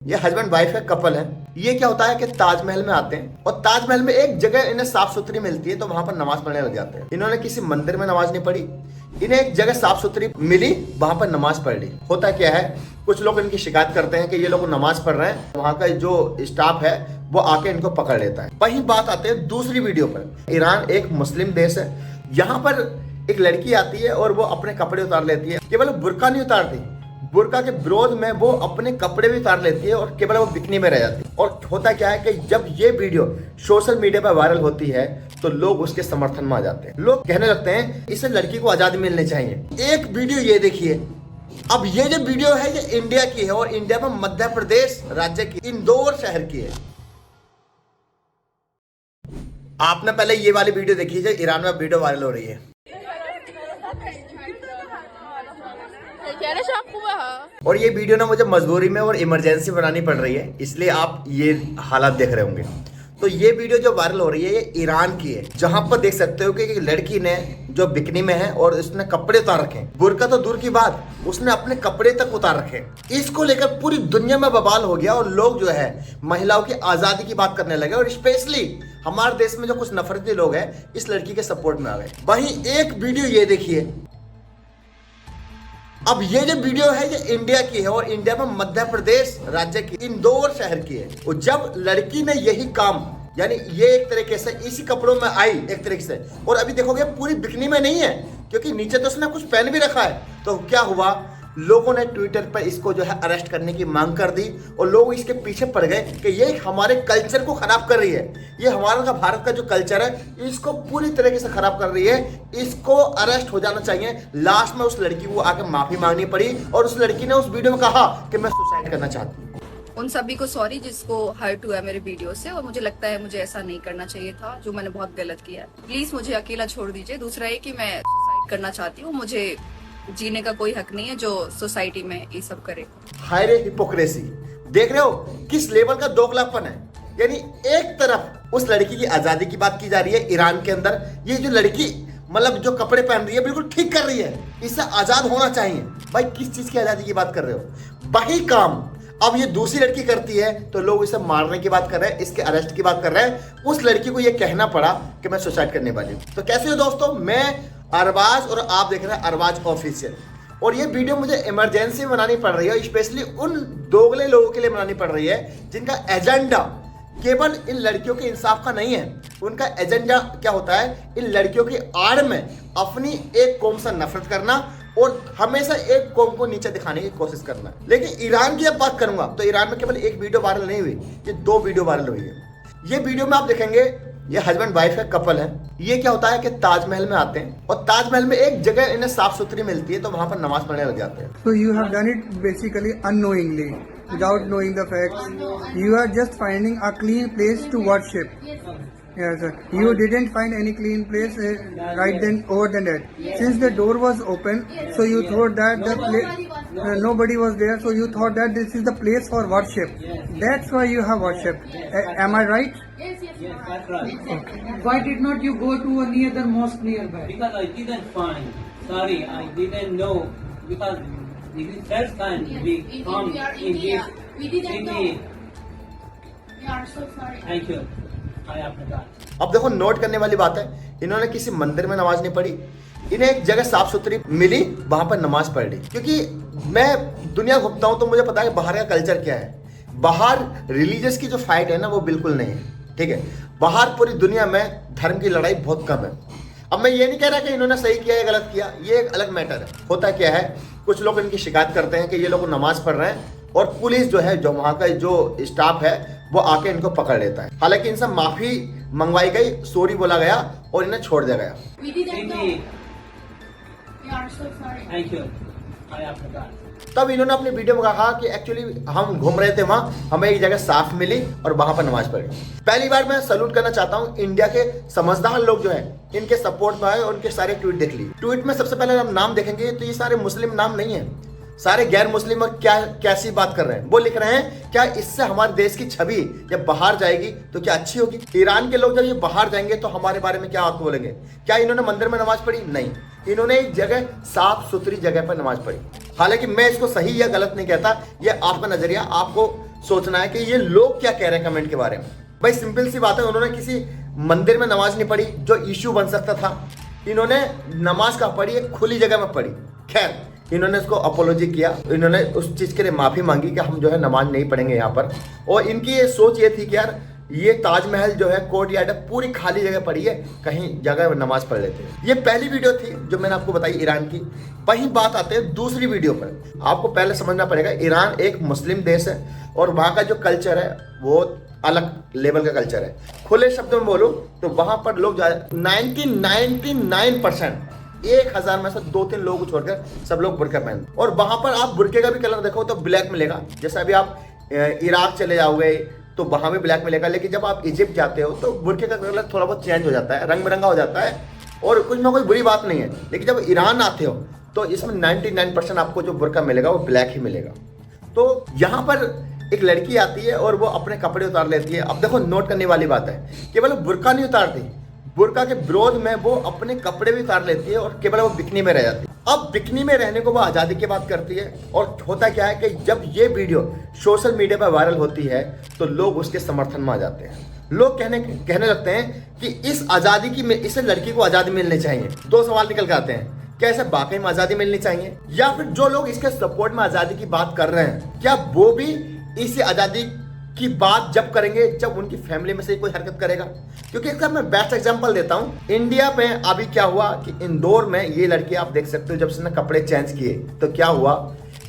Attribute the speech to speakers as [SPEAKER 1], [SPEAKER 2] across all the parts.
[SPEAKER 1] ये husband wife है, couple है। ये क्या होता है कि ताजमहल में आते हैं और ताजमहल में एक जगह इन्हें साफ सुथरी मिलती है तो वहां पर नमाज पढ़ने लग जाते हैं। इन्होंने किसी मंदिर में नमाज नहीं पढ़ी, इन्हें एक जगह साफ सुथरी मिली, वहां पर नमाज पढ़ ली। होता क्या है, कुछ लोग इनकी शिकायत करते हैं कि ये लोग नमाज पढ़ रहे हैं, वहां का जो स्टाफ है वो आके इनको पकड़ लेता है। वही बात आते हैं दूसरी वीडियो पर। ईरान एक मुस्लिम देश है, यहाँ पर एक लड़की आती है और वो अपने कपड़े उतार लेती है। केवल बुर्का नहीं उतारती, बुर्का के विरोध में वो अपने कपड़े भी उतार लेती है और केवल वो बिकनी में रह जाती है। और होता क्या है कि जब ये वीडियो सोशल मीडिया पर वायरल होती है तो लोग उसके समर्थन में आ जाते हैं। लोग कहने लगते हैं इसे लड़की को आजादी मिलनी चाहिए। एक वीडियो ये देखिए। अब ये जो वीडियो है ये इंडिया की है और इंडिया में मध्य प्रदेश राज्य की इंदौर शहर की है। आपने पहले ये वाली वीडियो देखी जो ईरान में वीडियो वायरल हो रही है। और ये वीडियो ना मुझे मजबूरी में और इमरजेंसी बनानी पड़ रही है, इसलिए आप ये हालात देख रहे होंगे। तो ये वीडियो जो वायरल हो रही है ये ईरान की है, जहां पर देख सकते हो कि एक लड़की ने जो बिकनी में है और उसने कपड़े उतार रखे, बुर्का तो दूर की बात, उसने अपने कपड़े तक उतार रखे। इसको लेकर पूरी दुनिया में बवाल हो गया और लोग जो है महिलाओं की आजादी की बात करने लगे और स्पेशली हमारे देश में जो कुछ नफरती लोग हैं इस लड़की के सपोर्ट में आ गए। वहीं एक वीडियो ये देखिए। अब ये जो वीडियो है ये इंडिया की है और इंडिया में मध्य प्रदेश राज्य की इंदौर शहर की है। और जब लड़की ने यही काम, यानी ये एक तरीके से इसी कपड़ों में आई एक तरीके से, और अभी देखोगे पूरी बिकनी में नहीं है क्योंकि नीचे तो उसने कुछ पहन भी रखा है। तो क्या हुआ, लोगों ने ट्विटर पर इसको जो है अरेस्ट करने की मांग कर दी और लोग इसके पीछे पड़ गए कि ये हमारे कल्चर को खराब कर रही है, ये हमारा का भारत का जो कल्चर है इसको पूरी तरीके से खराब कर रही है, इसको अरेस्ट हो जाना चाहिए। लास्ट में उस लड़की को आके माफी मांगनी पड़ी और उस लड़की ने उस वीडियो में कहा कि मैं सुसाइड करना चाहती हूँ।
[SPEAKER 2] उन सभी को सॉरी जिसको हर्ट हुआ मेरे वीडियो से, और मुझे लगता है मुझे ऐसा नहीं करना चाहिए था, जो मैंने बहुत गलत किया। प्लीज मुझे अकेला छोड़ दीजिए। दूसरा है कि मैं सुसाइड करना चाहती हूँ, मुझे जीने का कोई हक नहीं है जो सोसाइटी में ये सब करे।
[SPEAKER 1] हाय रे हिपोक्रेसी, देख रहे हो किस लेवल का दोगलापन है। यानी एक तरफ उस लड़की की आजादी की बात की जा रही है ईरान के अंदर, ये जो लड़की मतलब जो कपड़े पहन रही है बिल्कुल ठीक कर रही है, इससे आजाद होना चाहिए। भाई किस चीज की आजादी की बात कर रहे हो। वही काम अब ये दूसरी लड़की करती है तो लोग इसे मारने की बात कर रहे हैं, इसके अरेस्ट की बात कर रहे हैं। उस लड़की को ये कहना पड़ा कि मैं सुसाइड करने वाली हूँ। तो कैसे हो दोस्तों, मैं अरबाज और आप देख रहे हैं अरबाज ऑफिशियल। और ये वीडियो मुझे इमरजेंसी में बनानी पड़ रही है, स्पेशली उन दोगले लोगों के लिए बनानी पड़ रही है जिनका एजेंडा केवल इन लड़कियों के इंसाफ का नहीं है। उनका एजेंडा क्या होता है, इन लड़कियों की आड़ में अपनी एक कौम से नफरत करना और हमेशा एक कौम को नीचे दिखाने की कोशिश करना। लेकिन ईरान की जब बात करूंगा तो ईरान में केवल एक वीडियो वायरल नहीं हुई, ये 2 वीडियो वायरल हुई है। ये वीडियो में आप देखेंगे ये हस्बैंड वाइफ है, कपल है। ये क्या होता है कि ताजमहल में आते हैं और ताजमहल में एक जगह इन्हें साफ सुथरी मिलती है तो वहां पर नमाज पढ़ने लग जाते हैं।
[SPEAKER 3] So you have done it basically unknowingly, without knowing the facts. You are just finding a clean place to worship. Yes, sir. You didn't find any clean place right then over than that. Since the door was open, so you thought that the place nobody was there, so you thought that this is the place for worship. That's why you have worshipped. Am I right?
[SPEAKER 4] Yes, that's right.
[SPEAKER 3] Okay.
[SPEAKER 4] Why did not you go to any other mosque nearby?
[SPEAKER 5] Because I didn't find. Sorry, I didn't know. Because this is first time we come in this
[SPEAKER 6] We didn't know.
[SPEAKER 5] city.
[SPEAKER 6] We are so sorry.
[SPEAKER 5] Thank you. I forgot.
[SPEAKER 1] अब देखो note करने वाली बात है, इन्होंने किसी मंदिर में नमाज नहीं पढ़ी, इन्हें एक जगह साफ सुथरी मिली, वहां पर नमाज पढ़ ली। क्योंकि मैं दुनिया घूमता हूं तो मुझे पता है बाहर का कल्चर क्या है। बाहर रिलीजियस की जो फाइट है ना वो बिल्कुल नहीं है, ठीक है। बाहर पूरी दुनिया में धर्म की लड़ाई बहुत कम है। अब मैं ये नहीं कह रहा कि इन्होंने सही किया या गलत किया, ये एक अलग मैटर है। होता क्या है, कुछ लोग इनकी शिकायत करते हैं कि ये लोग नमाज पढ़ रहे हैं और पुलिस जो है, जो वहाँ का जो स्टाफ है वो आके इनको पकड़ लेता है। हालांकि इनसे माफी मंगवाई गई, सॉरी बोला गया और इन्हें छोड़ दिया गया।
[SPEAKER 6] We didn't know.
[SPEAKER 5] Indeed.
[SPEAKER 6] We are so sorry.
[SPEAKER 5] Thank you. I forgot.
[SPEAKER 1] तब इन्होंने अपनी वीडियो में कहा कि एक्चुअली हम घूम रहे थे वहाँ, हमें एक जगह साफ मिली और वहां पर नमाज पढ़ी। पहली बार मैं सैल्यूट करना चाहता हूँ इंडिया के समझदार लोग जो है इनके सपोर्ट में आए और उनके सारे ट्वीट देख लिए। ट्वीट में सबसे पहले हम नाम देखेंगे तो ये सारे मुस्लिम नाम नहीं है, सारे गैर मुस्लिम। और क्या कैसी बात कर रहे हैं, वो लिख रहे हैं क्या इससे हमारे देश की छवि जब बाहर जाएगी तो क्या अच्छी होगी। ईरान के लोग जब ये बाहर जाएंगे तो हमारे बारे में क्या आपको बोलेंगे। क्या इन्होंने मंदिर में नमाज पढ़ी? नहीं, इन्होंने एक जगह साफ सुथरी जगह पर नमाज पढ़ी। हालांकि मैं इसको सही या गलत नहीं कहता, ये आपका नजरिया, आपको सोचना है कि ये लोग क्या कह रहे हैं कमेंट के बारे में। भाई सिंपल सी बात है, उन्होंने किसी मंदिर में नमाज नहीं पढ़ी जो इश्यू बन सकता था। इन्होंने नमाज का पढ़ी एक खुली जगह में पढ़ी। खैर, इन्होंने उसको अपोलॉजी किया, इन्होंने उस चीज़ के लिए माफ़ी मांगी कि हम जो है नमाज नहीं पढ़ेंगे यहाँ पर। और इनकी ये सोच ये थी कि यार ये ताजमहल जो है कोर्ट यार्ड पूरी खाली जगह पड़ी है, कहीं जगह नमाज पढ़ लेते हैं। ये पहली वीडियो थी जो मैंने आपको बताई ईरान की। वहीं बात आते हैं दूसरी वीडियो पर। आपको पहले समझना पड़ेगा, ईरान एक मुस्लिम देश है और वहाँ का जो कल्चर है वो अलग लेवल का कल्चर है। खुले शब्दों में बोलो तो वहाँ पर लोग 99% 1000 में से 2-3 लोगों को छोड़कर सब लोग बुर्का पहनते। और वहाँ पर आप बुर्के का भी कलर देखो तो ब्लैक मिलेगा। जैसे अभी आप इराक चले जाओगे तो वहाँ भी ब्लैक मिलेगा, लेकिन जब आप इजिप्ट जाते हो तो बुर्के का कलर थोड़ा बहुत चेंज हो जाता है, रंग बिरंगा हो जाता है और कुछ ना कोई बुरी बात नहीं है। लेकिन जब ईरान आते हो तो इसमें 99% आपको जो बुर्का मिलेगा वो ब्लैक ही मिलेगा। तो यहाँ पर एक लड़की आती है और वो अपने कपड़े उतार लेती है। अब देखो, नोट करने वाली बात है, केवल बुर्का नहीं उतारती, बुर्का के विरोध में वो अपने कपड़े भी उतार लेती है और केवल वो बिकनी में रह जाती है। अब बिकनी में रहने को वो आज़ादी की बात करती है। और होता क्या है कि जब ये वीडियो सोशल मीडिया पर वायरल होती है तो लोग उसके समर्थन में आ जाते हैं। लोग कहने लगते हैं कि इस आज़ादी की, इस लड़की को आज़ादी मिलनी चाहिए। 2 सवाल निकल के आते हैं, क्या इसे वाकई में आज़ादी मिलनी चाहिए, या फिर जो लोग इसके सपोर्ट में आज़ादी की बात कर रहे हैं क्या वो भी इसी आज़ादी की बात जब करेंगे जब उनकी फैमिली में से कोई हरकत करेगा। क्योंकि इसका मैं बेस्ट एग्जांपल देता हूं। इंडिया में अभी क्या हुआ कि इंदौर में ये लड़की आप देख सकते हो, जब उसने कपड़े चेंज किए तो क्या हुआ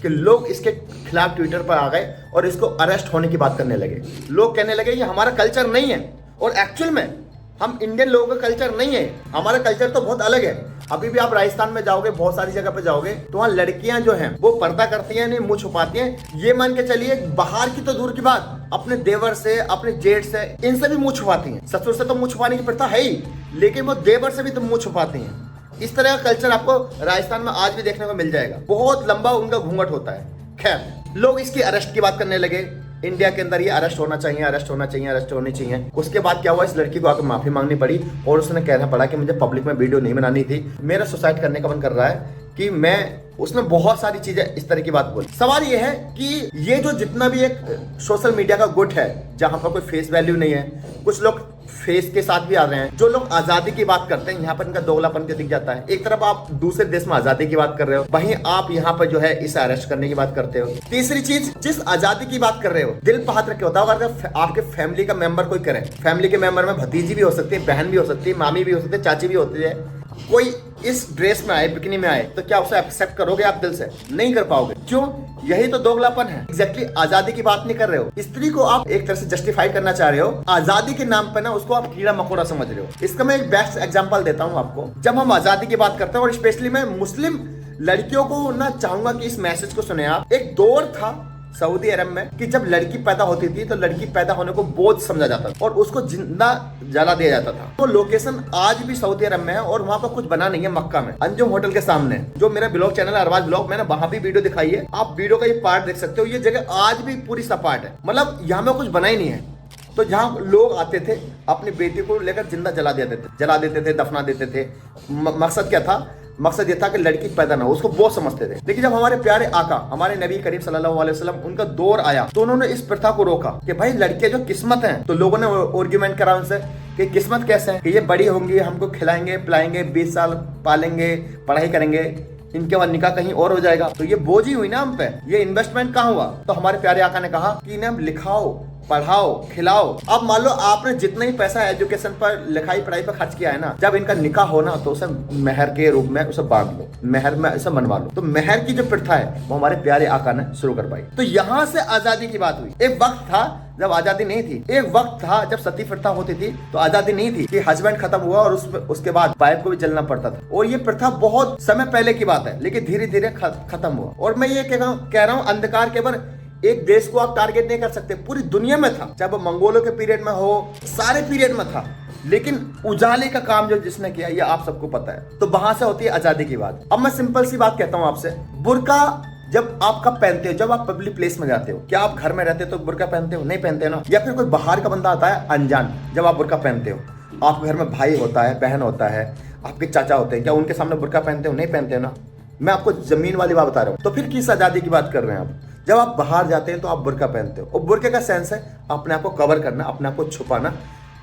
[SPEAKER 1] कि लोग इसके खिलाफ ट्विटर पर आ गए और इसको अरेस्ट होने की बात करने लगे। लोग कहने लगे ये हमारा कल्चर नहीं है। और एक्चुअल में हम इंडियन लोगों का कल्चर नहीं है, हमारा कल्चर तो बहुत अलग है। अभी भी आप राजस्थान में जाओगे, बहुत सारी जगह पे जाओगे तो वहाँ लड़कियां जो हैं वो पर्दा करती हैं, नहीं मुंह छुपाती हैं। ये मान के चलिए बाहर की तो दूर की बात, अपने देवर से, अपने जेठ से, इनसे भी मुंह छुपाती हैं। ससुर से तो मुंह छुपाने की प्रथा है ही, लेकिन वो देवर से भी तो मुंह छुपाती हैं। इस तरह का कल्चर आपको राजस्थान में आज भी देखने को मिल जाएगा। बहुत लंबा उनका घूंघट होता है। खैर, लोग इसकी अरेस्ट की बात करने लगे। इंडिया के अंदर ये अरेस्ट होना चाहिए, अरेस्ट होना चाहिए, अरेस्ट होनी चाहिए। उसके बाद क्या हुआ, इस लड़की को आकर माफी मांगनी पड़ी और उसने कहना पड़ा कि मुझे पब्लिक में वीडियो नहीं बनानी थी, मेरा सुसाइड करने का मन कर रहा है कि मैं। उसने बहुत सारी चीजें इस तरह की बात बोली। सवाल ये है कि ये जो जितना भी एक सोशल मीडिया का गुट है जहां पर कोई फेस वैल्यू नहीं है, कुछ लोग फेस के साथ भी आ रहे हैं, जो लोग आजादी की बात करते हैं यहाँ पर इनका दोगलापन दिख जाता है। एक तरफ आप दूसरे देश में आजादी की बात कर रहे हो, वहीं आप यहाँ पर जो है इसे अरेस्ट करने की बात करते हो। तीसरी चीज, जिस आजादी की बात कर रहे हो दिल पर हाथ रखे होता है। अगर आपके फैमिली का मेंबर कोई करे, फैमिली के मेंबर में भतीजी भी हो सकती है, बहन भी हो सकती है, मामी भी हो सकती है, चाची भी होती है, कोई इस ड्रेस में आए, बिकनी में आए, तो क्या उसे एक्सेप्ट करोगे आप दिल से? नहीं कर पाओगे। क्यों? यही तो दोगलापन है। एग्जैक्टली आजादी की बात नहीं कर रहे हो, स्त्री को आप एक तरह से जस्टिफाई करना चाह रहे हो, आजादी के नाम पे ना उसको आप कीड़ा मकोड़ा समझ रहे हो। इसका मैं एक बेस्ट एग्जांपल देता हूं आपको। जब हम आजादी की बात करते हैं, और स्पेशली मैं मुस्लिम लड़कियों को ना चाहूंगा कि इस मैसेज को सुने आप। एक दौर था सऊदी अरब में कि जब लड़की पैदा होती थी तो लड़की पैदा होने को बोझ समझा जाता था और उसको जिंदा जला दिया जाता था। तो लोकेशन आज भी सऊदी अरब में है और वहाँ पर कुछ बना नहीं है। मक्का में अंजुम होटल के सामने जो मेरा ब्लॉग चैनल है अरबाज ब्लॉग, मैंने वहाँ भी वीडियो दिखाई है। आप वीडियो का ये पार्ट देख सकते हो। ये जगह आज भी पूरी सपाट है, मतलब यहाँ में कुछ बना ही नहीं है। तो जहाँ लोग आते थे अपनी बेटी को लेकर जिंदा जला देते थे, दफना देते थे। मकसद क्या था? मकसद ये था कि लड़की पैदा ना हो, उसको बहुत समझते थे। लेकिन जब हमारे प्यारे आका, हमारे नबी करीम सल्लल्लाहु अलैहि वसल्लम, उनका दौर आया तो उन्होंने इस प्रथा को रोका कि भाई लड़कियां जो किस्मत हैं। तो लोगों ने आर्ग्यूमेंट करा उनसे कि किस्मत कैसे है कि ये बड़ी होंगी, हमको खिलाएंगे पिलाएंगे, 20 साल पालेंगे, पढ़ाई करेंगे, इनके बाद निकाह कहीं और हो जाएगा। तो ये बोझ ही हुई ना हम पे, ये इन्वेस्टमेंट कहाँ हुआ? तो हमारे प्यारे आका ने कहा कि इन्हें लिखाओ, पढ़ाओ, खिलाओ। अब मान लो आपने जितना ही पैसा एजुकेशन पर, लिखाई पढ़ाई पर खर्च किया है ना, जब इनका निकाह हो ना तो उसे मेहर के रूप में उसे बांट लो, मेहर में उसे मनवा लो। तो मेहर की जो प्रथा है वो हमारे प्यारे आका ने शुरू कर पाई। तो यहाँ से आजादी की बात हुई। एक वक्त था जब आजादी नहीं थी, एक वक्त था जब सती प्रथा होती थी तो आजादी नहीं थी कि हस्बैंड खत्म हुआ और उसके बाद वाइफ को भी जलना पड़ता था। और ये प्रथा बहुत समय पहले की बात है, लेकिन धीरे धीरे खत्म हुआ। और मैं ये कह रहा हूँ अंधकार केवल एक देश को आप टारगेट नहीं कर सकते, पूरी दुनिया में था। चाहे वो मंगोलों के पीरियड में हो, सारे पीरियड में था। लेकिन उजाले का काम जो जिसने किया ये आप सबको पता है। तो वहां से होती है आजादी की बात। अब मैं सिंपल सी बात कहता हूँ आपसे, बुर्का जब आप कब पहनते हो? जब आप पब्लिक प्लेस में जाते हो। क्या आप घर में रहते हो तो बुर्का पहनते हो? नहीं पहनते ना। या फिर कोई बाहर का बंदा आता है अनजान, जब आप बुर्का पहनते हो। आपके घर में भाई होता है, बहन होता है, आपके चाचा होते हैं, क्या उनके सामने बुर्का पहनते हो? नहीं पहनते हो ना। मैं आपको जमीन वाली बात बता रहा हूँ। तो फिर किस आजादी की बात कर रहे हैं आप? जब आप बाहर जाते हैं तो आप बुर्का पहनते हो, और बुर्के का सेंस है अपने आप को कवर करना, अपने आप को छुपाना।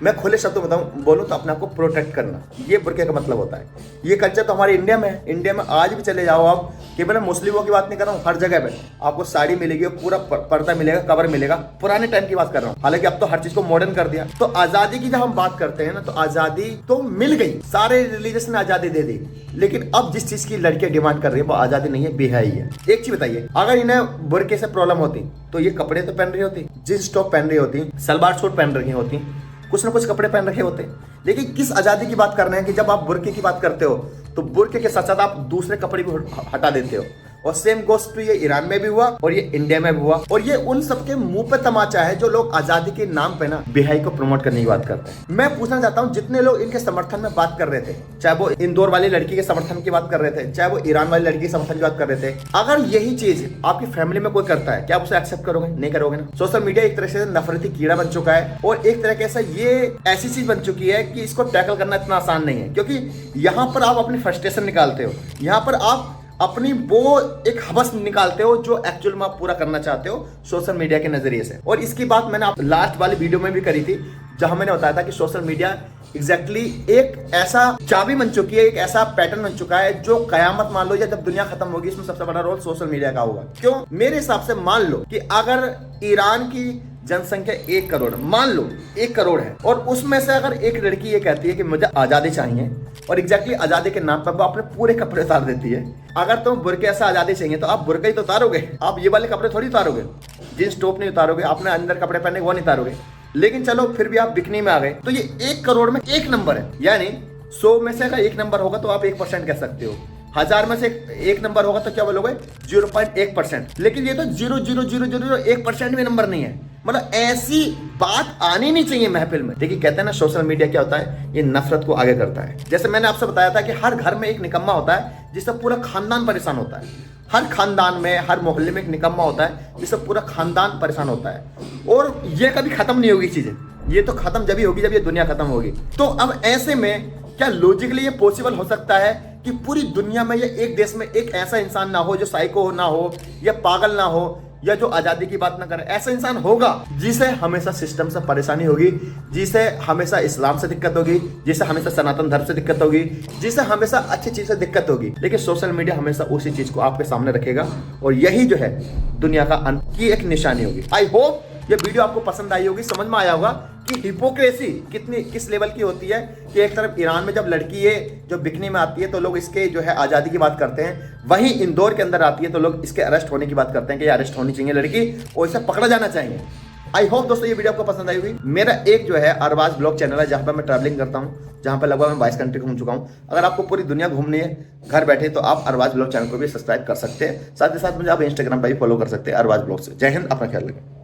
[SPEAKER 1] मैं खुले शब्दों में बताऊं बोलूं तो अपने आप को प्रोटेक्ट करना, ये बुर्के का मतलब होता है। ये कल्चर तो हमारे इंडिया में है। इंडिया में आज भी चले जाओ आप, केवल मैं मुस्लिमों की बात नहीं कर रहा हूँ, हर जगह पे आपको साड़ी मिलेगी, पूरा पर्दा मिलेगा, कवर मिलेगा। पुराने टाइम की बात कर रहा हूँ, हालांकि अब तो हर चीज को मॉडर्न कर दिया। तो आजादी की जब हम बात करते हैं ना, तो आजादी तो मिल गई, सारे रिलीजियस ने आजादी दे दी, लेकिन अब जिस चीज की लड़कियां डिमांड कर रही है वो आजादी नहीं है, बेहयाई है। एक चीज बताइए, अगर इन्हें बुर्के से प्रॉब्लम होती तो ये कपड़े तो पहन रही होती, जींस टॉप पहन रही होती, सलवार सूट पहन रही होती, कुछ ना कुछ कपड़े पहन रखे होते। लेकिन किस आजादी की बात कर रहे हैं कि जब आप बुर्के की बात करते हो तो बुर्के के साथ साथ आप दूसरे कपड़े भी हटा देते हो। और सेम गोस्ट ये ईरान में भी हुआ और ये इंडिया में भी हुआ, और ये उन सबके मुंह पे तमाचा है जो लोग आजादी के नाम पे ना बेहयाई को प्रमोट करने की बात करते हैं। मैं पूछना चाहता हूँ, जितने लोग इनके समर्थन में बात कर रहे थे, चाहे वो इंदौर वाली लड़की के समर्थन की बात कर रहे थे, चाहे वो ईरान वाली लड़की के समर्थन की बात कर रहे थे, अगर यही चीज आपकी फैमिली में कोई करता है, क्या आप उसे एक्सेप्ट करोगे? नहीं करोगे ना। सोशल मीडिया एक तरह से नफरती कीड़ा बन चुका है, और एक तरह से ये ऐसी चीज बन चुकी है कि इसको टैकल करना इतना आसान नहीं है, क्योंकि यहाँ पर आप अपनी फ्रस्ट्रेशन निकालते हो, यहाँ पर आप अपनी वो एक हवस निकालते हो जो एक्चुअल में आप पूरा करना चाहते हो सोशल मीडिया के नजरिए से। और इसकी बात मैंने आप लास्ट वाली वीडियो में भी करी थी, जहां मैंने बताया था कि सोशल मीडिया एग्जैक्टली एक ऐसा चाबी बन चुकी है, एक ऐसा पैटर्न बन चुका है जो कयामत मान लो या जब दुनिया खत्म होगी, इसमें सबसे बड़ा रोल सोशल मीडिया का होगा। क्यों? मेरे हिसाब से मान लो कि अगर ईरान की जनसंख्या 1 करोड़, मान लो 1 करोड़ है, और उसमें से अगर एक लड़की ये कहती है कि मुझे आजादी चाहिए, और एग्जैक्टली आजादी के नाम पर वो अपने पूरे कपड़े उतार देती है। अगर तुम बुर्के से आजादी चाहिए तो आप बुर्का ही तो उतारोगे, आप ये वाले कपड़े थोड़ी उतारोगे, जींस टॉप नहीं उतारोगे, आपने अंदर कपड़े पहने वो नहीं उतारोगे। लेकिन चलो फिर भी आप बिकनी में आ गए, तो ये 1 करोड़ में 1 नंबर है, यानी 100 में से अगर 1 नंबर होगा तो आप 1% कह सकते हो, 1000 में से 1 नंबर होगा तो क्या बोलोगे? 0.1%। लेकिन ये तो 0.0001% भी नंबर नहीं है। मतलब ऐसी बात आनी नहीं चाहिए महफिल में। देखिए, कहते हैं ना सोशल मीडिया क्या होता है, ये नफरत को आगे करता है। जैसे मैंने आपसे बताया था कि हर घर में एक निकम्मा होता है जिससे पूरा खानदान परेशान होता है, हर खानदान में, हर मोहल्ले में एक निकम्मा होता है जिससे पूरा खानदान परेशान होता है, और ये कभी खत्म नहीं होगी चीजें, ये तो खत्म जब ही होगी जब ये दुनिया खत्म होगी। तो अब ऐसे में क्या लॉजिकली ये पॉसिबल हो सकता है कि पूरी दुनिया में या एक देश में एक ऐसा इंसान ना हो जो साइको ना हो या पागल ना हो या जो आजादी की बात ना करे? ऐसा इंसान होगा जिसे हमेशा सिस्टम से परेशानी होगी, जिसे हमेशा इस्लाम से दिक्कत होगी, जिसे हमेशा सनातन धर्म से दिक्कत होगी, जिसे हमेशा अच्छी चीज से दिक्कत होगी। लेकिन सोशल मीडिया हमेशा उसी चीज को आपके सामने रखेगा, और यही जो है दुनिया का अंत की एक निशानी होगी। आई होप ये वीडियो आपको पसंद आई होगी, समझ में आया होगा कि हिपोक्रेसी किस लेवल की होती है कि एक तरफ ईरान में जब लड़की है जो बिकनी में आती है तो लोग इसके जो है आज़ादी की बात करते हैं, वहीं इंदौर के अंदर आती है तो लोग इसके अरेस्ट होने की बात करते हैं कि अरेस्ट होनी चाहिए लड़की और इसे पकड़ा जाना चाहिए। आई होप दोस्तों ये वीडियो आपको पसंद आई होगी। मेरा एक जो है अरबाज ब्लॉग चैनल है जहाँ पर मैं ट्रैवलिंग करता हूँ, जहाँ पर लगभग मैं 22 कंट्री घूम चुका हूँ। अगर आपको पूरी दुनिया घूमनी है घर बैठे तो आप अरबाज ब्लॉग चैनल को भी सब्सक्राइब कर सकते हैं, साथ ही साथ मुझे आप इंस्टाग्राम पर भी फॉलो कर सकते हैं अरबाज ब्लॉग से। जय हिंद, अपना ख्याल रखें।